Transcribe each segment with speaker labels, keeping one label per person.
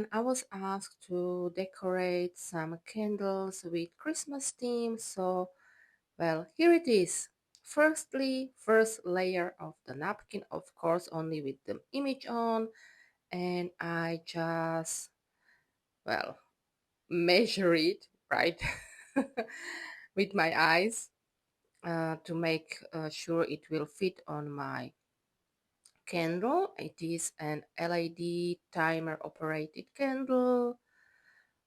Speaker 1: everyone. I was asked to decorate some candles with Christmas theme, so well, here it is. Firstly, first layer of the napkin, of course, only with the image on, and I just, well, measure it, right, with my eyes to make sure it will fit on my candle. It is an LED timer operated candle.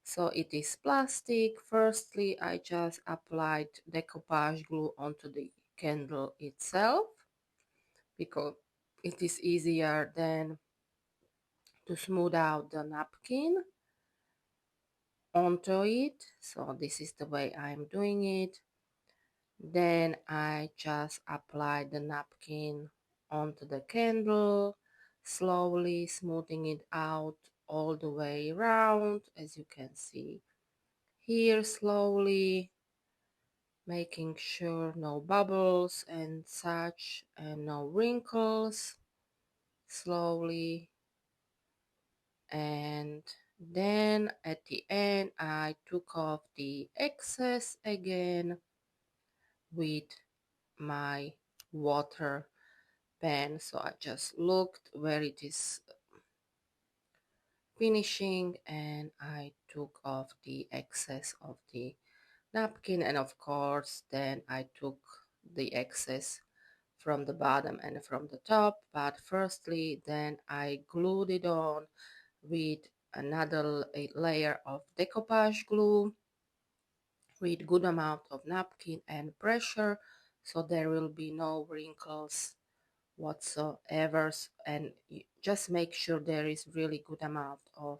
Speaker 1: So it is plastic. Firstly, I just applied decoupage glue onto the candle itself because it is easier than to smooth out the napkin onto it. So this is the way I'm doing it. Then I just apply the napkin onto the candle, slowly smoothing it out all the way around, as you can see here, slowly making sure no bubbles and such and no wrinkles, slowly. And then at the end I took off the excess again with my water pen. So I just looked where it is finishing and I took off the excess of the napkin, and of course then I took the excess from the bottom and from the top. But firstly then I glued it on with another layer of decoupage glue with good amount of napkin and pressure, so there will be no wrinkles whatsoever. And just make sure there is really good amount of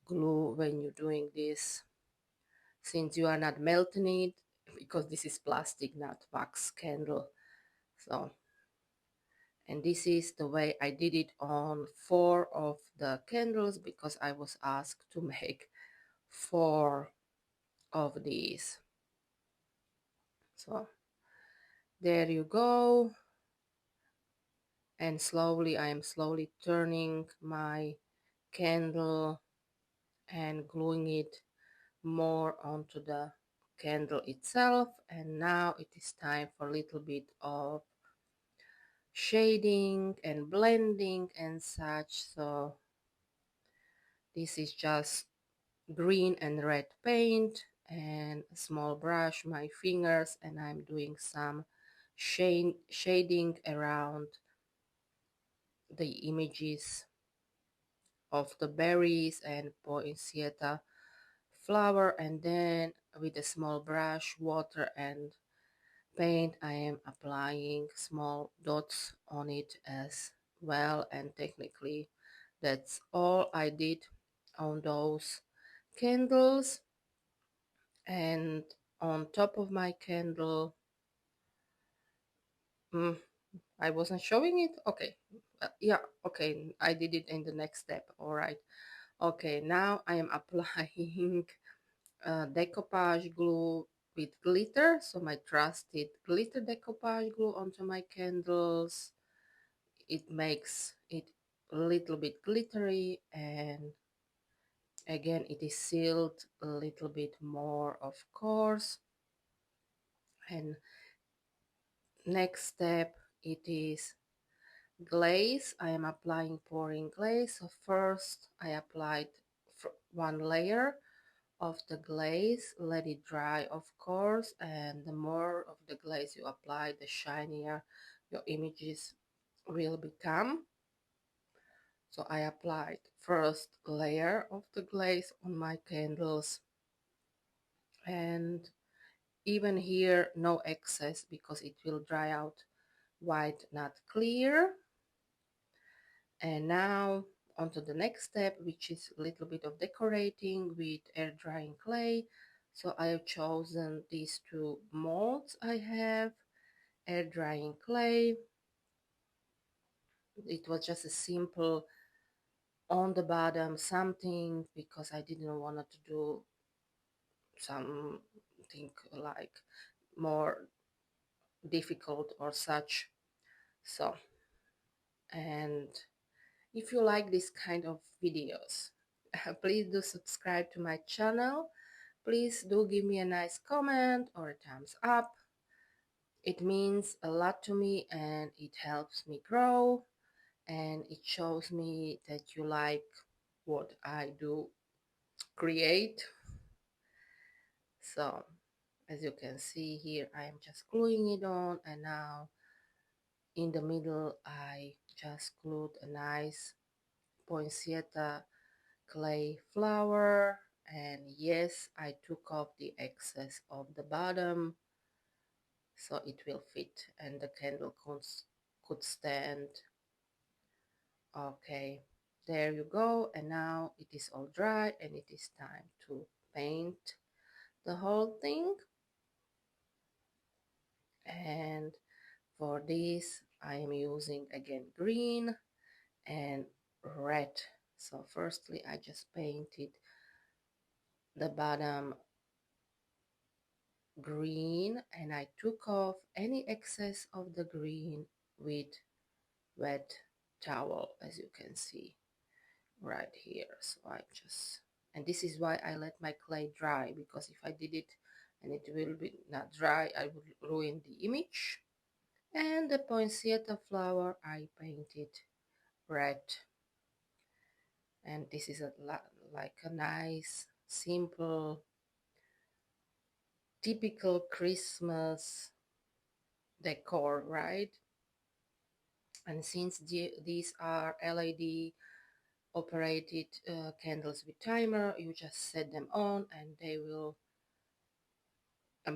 Speaker 1: glue when you're doing this, since you are not melting it, because this is plastic, not wax candle. So, and this is the way I did it on 4 of the candles, because I was asked to make 4 of these. So there you go. And slowly I am slowly turning my candle and gluing it more onto the candle itself. And now it is time for a little bit of shading and blending and such. So this is just green and red paint and a small brush, my fingers, and I'm doing some shading around the images of the berries and poinsettia flower. And then with a small brush, water and paint, I am applying small dots on it as well. And technically that's all I did on those candles. And on top of my candle, I wasn't showing it. Okay, yeah, okay, I did it in the next step. All right. Okay, now I am applying decoupage glue with glitter. So my trusted glitter decoupage glue onto my candles. It makes it a little bit glittery, and again it is sealed a little bit more, of course. And next step, it is glaze. I am applying pouring glaze. So first I applied one layer of the glaze, let it dry, of course, and the more of the glaze you apply, the shinier your images will become. So I applied first layer of the glaze on my candles, and even here no excess because it will dry out white, not clear. And now on to the next step, which is a little bit of decorating with air drying clay. So I have chosen these 2 molds. I have air drying clay. It was just a simple on the bottom something, because I didn't want to do something like more difficult or such. So, and if you like this kind of videos, Please do subscribe to my channel. Please do give me a nice comment or a thumbs up. It means a lot to me and it helps me grow, and it shows me that you like what I do create. So as you can see here, I am just gluing it on, and now in the middle I just glued a nice poinsettia clay flower. And yes, I took off the excess of the bottom so it will fit and the candle could stand. Okay, there you go. And now it is all dry and it is time to paint the whole thing. And for this I am using again green and red. So firstly I just painted the bottom green, and I took off any excess of the green with wet towel, as you can see right here. So I just, and this is why I let my clay dry, because if I did it and it will be not dry, I would ruin the image. And the poinsettia flower I painted red, and this is like a nice simple typical Christmas decor, right? And since these are LED operated candles with timer, you just set them on and they will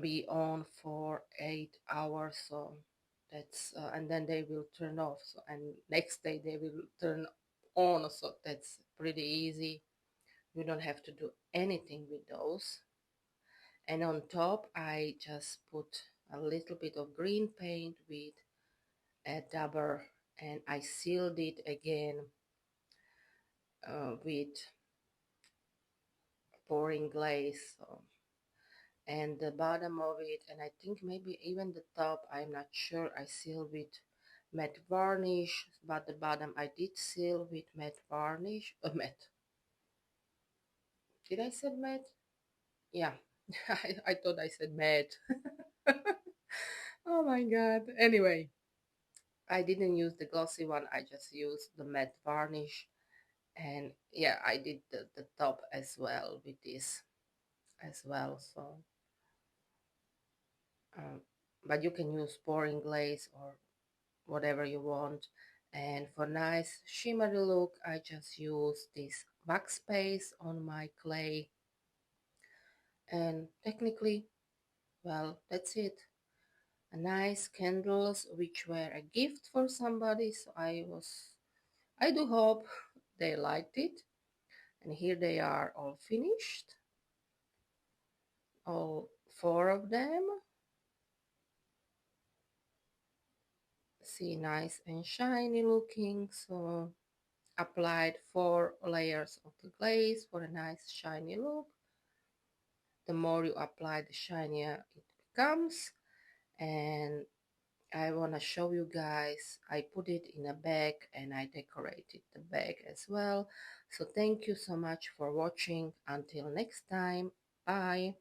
Speaker 1: be on for 8 hours. So that's and then they will turn off, so and next day they will turn on. So that's pretty easy. You don't have to do anything with those. And on top I just put a little bit of green paint with a dabber, and I sealed it again with pouring glaze. So, and the bottom of it, and I think maybe even the top, I'm not sure, I seal with matte varnish, but the bottom I did seal with matte varnish. Matte, did I say matte? Yeah, I thought I said matte. Oh my god. Anyway, I didn't use the glossy one, I just used the matte varnish. And yeah, I did the top as well with this as well. So um, but you can use pouring glaze or whatever you want. And for nice shimmery look, I just use this wax paste on my clay. And technically, well, that's it. A nice candles which were a gift for somebody. So I do hope they liked it. And here they are all finished, all four of them. See, nice and shiny looking. So applied 4 layers of the glaze for a nice shiny look. The more you apply, the shinier it becomes. And I want to show you guys, I put it in a bag and I decorated the bag as well. So thank you so much for watching. Until next time, bye.